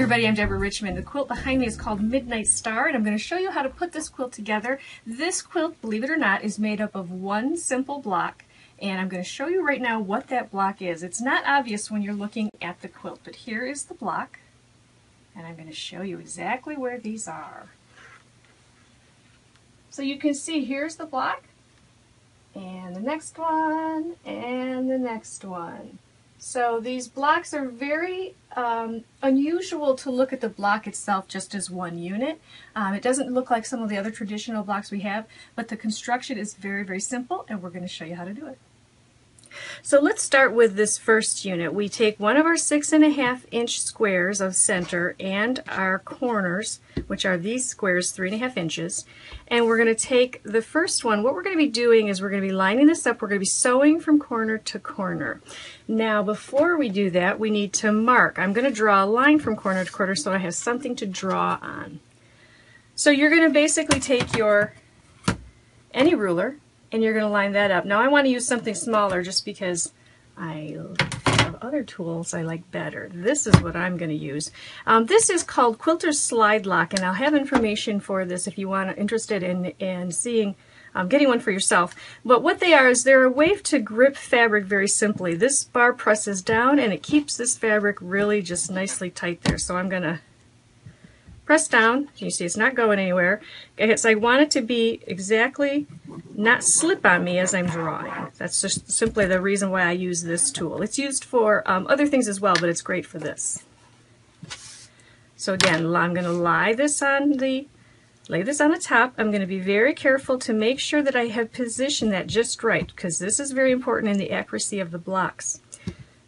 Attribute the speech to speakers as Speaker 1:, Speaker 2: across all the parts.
Speaker 1: everybody, I'm Deborah Richmond. The quilt behind me is called Midnight Star, and I'm going to show you how to put this quilt together. This quilt, believe it or not, is made up of one simple block, and I'm going to show you right now what that block is. It's not obvious when you're looking at the quilt, but here is the block, and I'm going to show you exactly where these are. So you can see here's the block, and the next one, and the next one. So these blocks are very unusual to look at the block itself just as one unit. It doesn't look like some of the other traditional blocks we have, but the construction is very, very simple, and we're going to show you how to do it. So let's start with this first unit. We take one of our 6.5 inch squares of center and our corners, which are these squares 3.5 inches, and we're going to take the first one. What we're going to be doing is we're going to be lining this up. We're going to be sewing from corner to corner. Now before we do that, we need to mark. I'm going to draw a line from corner to corner so I have something to draw on. So you're going to basically take any ruler, and you're going to line that up. Now I want to use something smaller just because I have other tools I like better. This is what I'm going to use. This is called Quilters Slide Lock, and I'll have information for this if you want interested in seeing getting one for yourself. But what they are is they're a way to grip fabric very simply. This bar presses down and it keeps this fabric really just nicely tight there. So I'm going to press down. You see it's not going anywhere. So I want it to be exactly not slip on me as I'm drawing. That's just simply the reason why I use this tool. It's used for other things as well, but it's great for this. So again, I'm going to lay this on the top. I'm going to be very careful to make sure that I have positioned that just right, because this is very important in the accuracy of the blocks.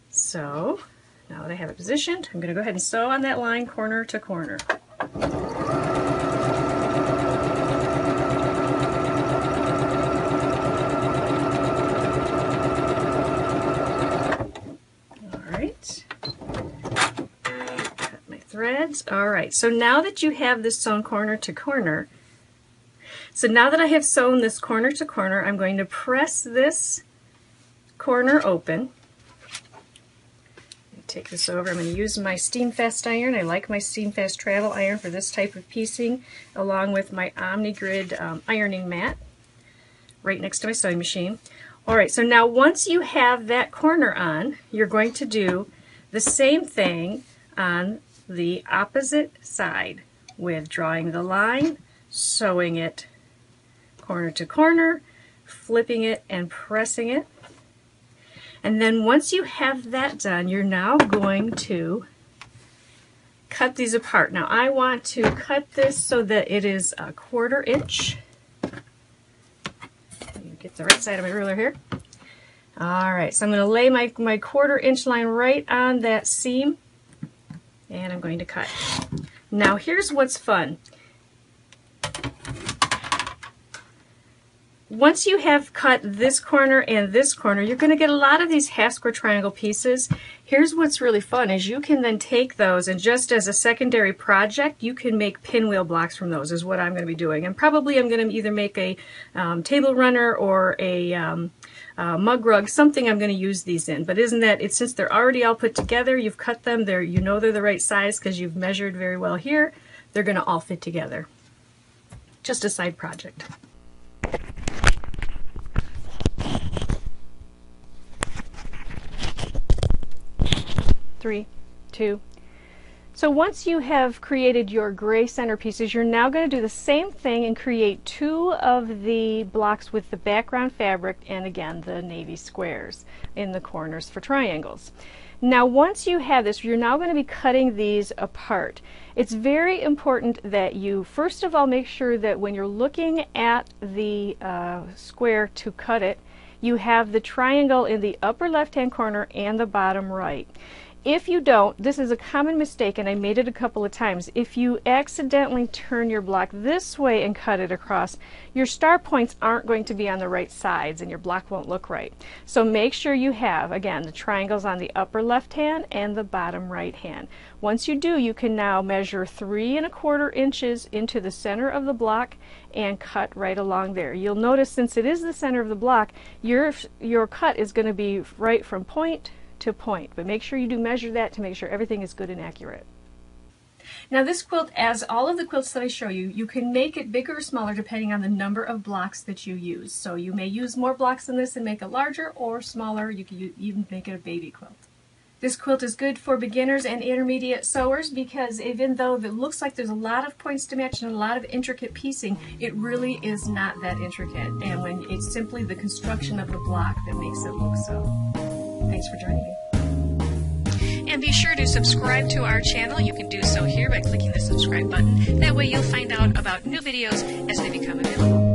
Speaker 1: So now that I have it positioned, I'm going to go ahead and sew on that line corner to corner. Threads. Alright, so now that you have this sewn corner to corner, so now that I have sewn this corner to corner, I'm going to press this corner open. Take this over. I'm going to use my Steamfast Iron. I like my Steamfast travel iron for this type of piecing, along with my Omnigrid ironing mat right next to my sewing machine. Alright, so now once you have that corner on, you're going to do the same thing on the opposite side with drawing the line, sewing it corner to corner, flipping it and pressing it. And then once you have that done, you're now going to cut these apart. Now I want to cut this so that it is 1/4 inch. Get the right side of my ruler here. Alright, so I'm going to lay my 1/4 inch line right on that seam, and I'm going to cut. Now here's what's fun. Once you have cut this corner and this corner, you're going to get a lot of these half square triangle pieces. Here's what's really fun is you can then take those, and just as a secondary project, you can make pinwheel blocks from those, is what I'm going to be doing. And probably I'm going to either make a table runner or a mug rug, something I'm going to use these in. But isn't that, since they're already all put together, you've cut them, you know they're the right size because you've measured very well here, they're going to all fit together. Just a side project. Three, two. So once you have created your gray center pieces, you're now going to do the same thing and create 2 of the blocks with the background fabric and again the navy squares in the corners for triangles. Now once you have this, you're now going to be cutting these apart. It's very important that you first of all make sure that when you're looking at the square to cut it, you have the triangle in the upper left hand corner and the bottom right. If you don't, this is a common mistake and I made it a couple of times. If you accidentally turn your block this way and cut it across, your star points aren't going to be on the right sides and your block won't look right. So make sure you have, again, the triangles on the upper left hand and the bottom right hand. Once you do, you can now measure 3¼ inches into the center of the block and cut right along there. You'll notice since it is the center of the block, your cut is going to be right from point to point, but make sure you do measure that to make sure everything is good and accurate. Now this quilt, as all of the quilts that I show you, you can make it bigger or smaller depending on the number of blocks that you use. So you may use more blocks than this and make it larger, or smaller. You can even make it a baby quilt. This quilt is good for beginners and intermediate sewers because even though it looks like there's a lot of points to match and a lot of intricate piecing, it really is not that intricate. And when it's simply the construction of the block that makes it look so. Thanks for joining me.
Speaker 2: And be sure to subscribe to our channel. You can do so here by clicking the subscribe button. That way you'll find out about new videos as they become available.